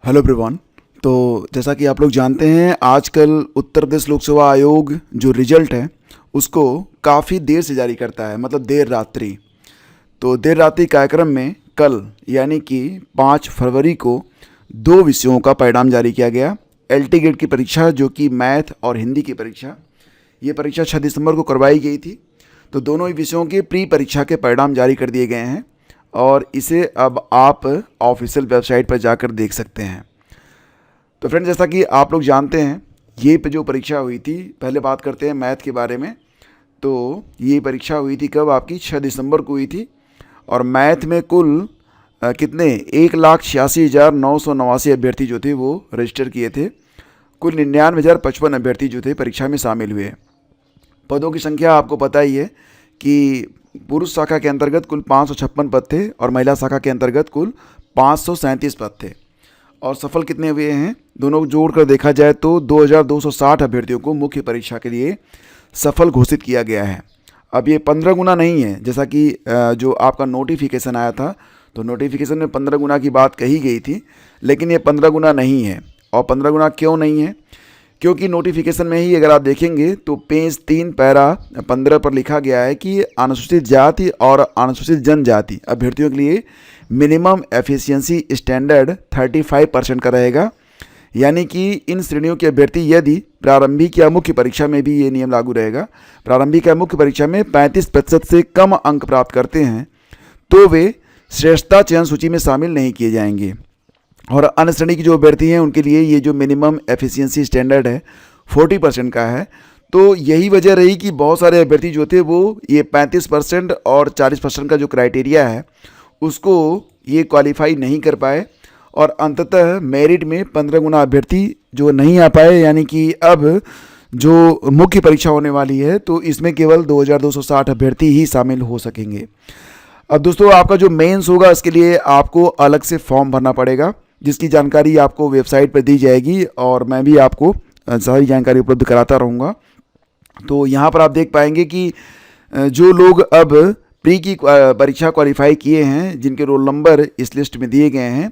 Hello everyone. तो जैसा कि आप लोग जानते हैं, आजकल उत्तर प्रदेश लोक सेवा आयोग जो रिजल्ट है उसको काफ़ी देर से जारी करता है, मतलब देर रात्रि। तो देर रात्रि कार्यक्रम में कल यानी कि 5 फरवरी को 2 विषयों का परिणाम जारी किया गया। एलटी गेट की परीक्षा जो कि मैथ और हिंदी की परीक्षा, ये परीक्षा 6 दिसंबर को करवाई गई थी। तो दोनों ही विषयों के प्री परीक्षा के परिणाम जारी कर दिए गए हैं और इसे अब आप ऑफिशियल वेबसाइट पर जाकर देख सकते हैं। तो फ्रेंड्स, जैसा कि आप लोग जानते हैं, ये जो परीक्षा हुई थी, पहले बात करते हैं मैथ के बारे में। तो ये परीक्षा हुई थी कब? आपकी 6 दिसंबर को हुई थी। और मैथ में कुल कितने 1,86,989 अभ्यर्थी जो थे वो रजिस्टर किए थे। कुल 99,055 अभ्यर्थी जो थे परीक्षा में शामिल हुए। पदों की संख्या आपको पता ही है कि पुरुष शाखा के अंतर्गत कुल 556 पद थे और महिला शाखा के अंतर्गत कुल 537 पद थे। और सफल कितने हुए हैं? दोनों को जोड़कर देखा जाए तो 2,260 अभ्यर्थियों को मुख्य परीक्षा के लिए सफल घोषित किया गया है। अब ये 15 गुना नहीं है, जैसा कि जो आपका नोटिफिकेशन आया था, तो नोटिफिकेशन में 15 गुना की बात कही गई थी, लेकिन ये 15 गुना नहीं है। और 15 गुना क्यों नहीं है? क्योंकि नोटिफिकेशन में ही अगर आप देखेंगे तो पेज 3 पैरा 15 पर लिखा गया है कि अनुसूचित जाति और अनुसूचित जनजाति अभ्यर्थियों के लिए मिनिमम एफिशिएंसी स्टैंडर्ड 35% का रहेगा। यानी कि इन श्रेणियों के अभ्यर्थी यदि प्रारंभिक या मुख्य परीक्षा में भी ये नियम लागू रहेगा, प्रारंभिक या मुख्य परीक्षा में 35% से कम अंक प्राप्त करते हैं तो वे श्रेष्ठता चयन सूची में शामिल नहीं किए जाएंगे। और अन्य श्रेणी की जो अभ्यर्थी हैं उनके लिए ये जो मिनिमम एफिशिएंसी स्टैंडर्ड है 40% का है। तो यही वजह रही कि बहुत सारे अभ्यर्थी जो थे वो ये 35% और 40% का जो क्राइटेरिया है उसको ये क्वालिफाई नहीं कर पाए और अंततः मेरिट में 15 गुना अभ्यर्थी जो नहीं आ पाए। यानी कि अब जो मुख्य परीक्षा होने वाली है तो इसमें केवल 2,260 अभ्यर्थी ही शामिल हो सकेंगे। अब दोस्तों, आपका जो मेंस होगा इसके लिए आपको अलग से फॉर्म भरना पड़ेगा, जिसकी जानकारी आपको वेबसाइट पर दी जाएगी और मैं भी आपको सारी जानकारी उपलब्ध कराता रहूँगा। तो यहाँ पर आप देख पाएंगे कि जो लोग अब प्री की परीक्षा क्वालिफाई किए हैं, जिनके रोल नंबर इस लिस्ट में दिए गए हैं,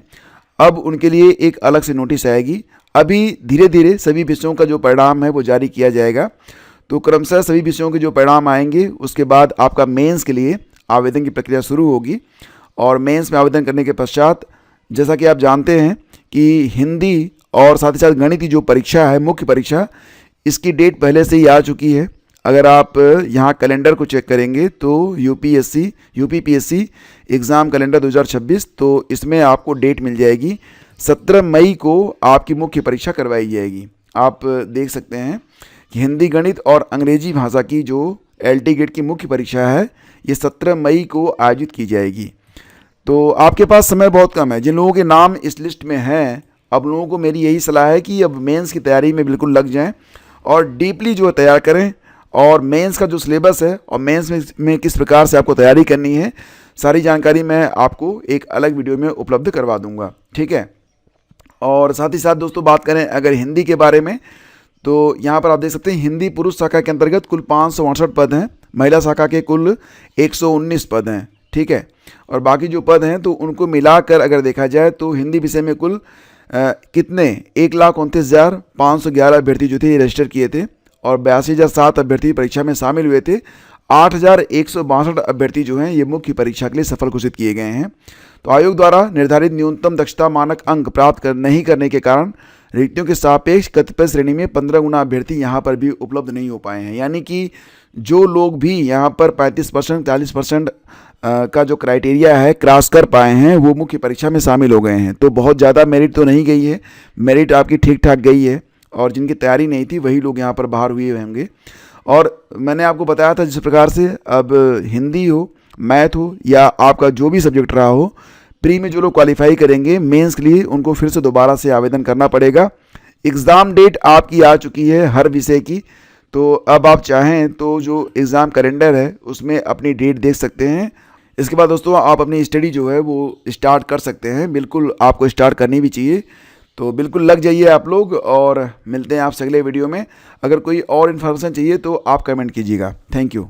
अब उनके लिए एक अलग से नोटिस आएगी। अभी धीरे धीरे सभी विषयों का जो परिणाम है वो जारी किया जाएगा। तो क्रमशः सभी विषयों के जो परिणाम आएंगे उसके बाद आपका मेंस के लिए आवेदन की प्रक्रिया शुरू होगी। और मेंस में आवेदन करने के पश्चात, जैसा कि आप जानते हैं कि हिंदी और साथ ही साथ गणित की जो परीक्षा है, मुख्य परीक्षा, इसकी डेट पहले से ही आ चुकी है। अगर आप यहाँ कैलेंडर को चेक करेंगे तो यूपीपीएससी एग्ज़ाम कैलेंडर 2026, तो इसमें आपको डेट मिल जाएगी। 17 मई को आपकी मुख्य परीक्षा करवाई जाएगी। आप देख सकते हैं कि हिंदी, गणित और अंग्रेजी भाषा की जो एलटी गेट की मुख्य परीक्षा है ये 17 मई को आयोजित की जाएगी। तो आपके पास समय बहुत कम है। जिन लोगों के नाम इस लिस्ट में हैं, अब लोगों को मेरी यही सलाह है कि अब मेंस की तैयारी में बिल्कुल लग जाएं और डीपली जो है तैयार करें। और मेंस का जो सिलेबस है और मेंस में किस प्रकार से आपको तैयारी करनी है, सारी जानकारी मैं आपको एक अलग वीडियो में उपलब्ध करवा दूंगा, ठीक है। और साथ ही साथ दोस्तों, बात करें अगर हिंदी के बारे में, तो यहाँ पर आप देख सकते हैं हिंदी पुरुष शाखा के अंतर्गत कुल 568 पद हैं, महिला शाखा के कुल 119 पद हैं, ठीक है। और बाकी जो पद हैं तो उनको मिलाकर अगर देखा जाए तो हिंदी विषय में कुल कितने 1,29,511 अभ्यर्थी जो थे ये रजिस्टर किए थे और 82,007 अभ्यर्थी परीक्षा में शामिल हुए थे। 8,162 अभ्यर्थी जो हैं ये मुख्य परीक्षा के लिए सफल घोषित किए गए हैं। तो आयोग द्वारा निर्धारित न्यूनतम दक्षता मानक अंक प्राप्त नहीं करने के कारण रिक्तियों के सापेक्ष कतिपय श्रेणी में 15 गुना अभ्यर्थी यहाँ पर भी उपलब्ध नहीं हो पाए हैं। यानी कि जो लोग भी यहाँ पर 35%, 40% का जो क्राइटेरिया है क्रॉस कर पाए हैं वो मुख्य परीक्षा में शामिल हो गए हैं। तो बहुत ज़्यादा मेरिट तो नहीं गई है, मेरिट आपकी ठीक ठाक गई है और जिनकी तैयारी नहीं थी वही लोग यहाँ पर बाहर हुए होंगे। और मैंने आपको बताया था जिस प्रकार से अब हिंदी हो, मैथ हो या आपका जो भी सब्जेक्ट रहा हो, प्री में जो लोग क्वालिफाई करेंगे मेंस के लिए उनको फिर से दोबारा से आवेदन करना पड़ेगा। एग्ज़ाम डेट आपकी आ चुकी है हर विषय की। तो अब आप चाहें तो जो एग्ज़ाम कैलेंडर है उसमें अपनी डेट देख सकते हैं। इसके बाद दोस्तों आप अपनी स्टडी जो है वो स्टार्ट कर सकते हैं। बिल्कुल आपको स्टार्ट करनी भी चाहिए। तो बिल्कुल लग जाइए आप लोग और मिलते हैं आपसे अगले वीडियो में। अगर कोई और इन्फॉर्मेशन चाहिए तो आप कमेंट कीजिएगा। Thank you.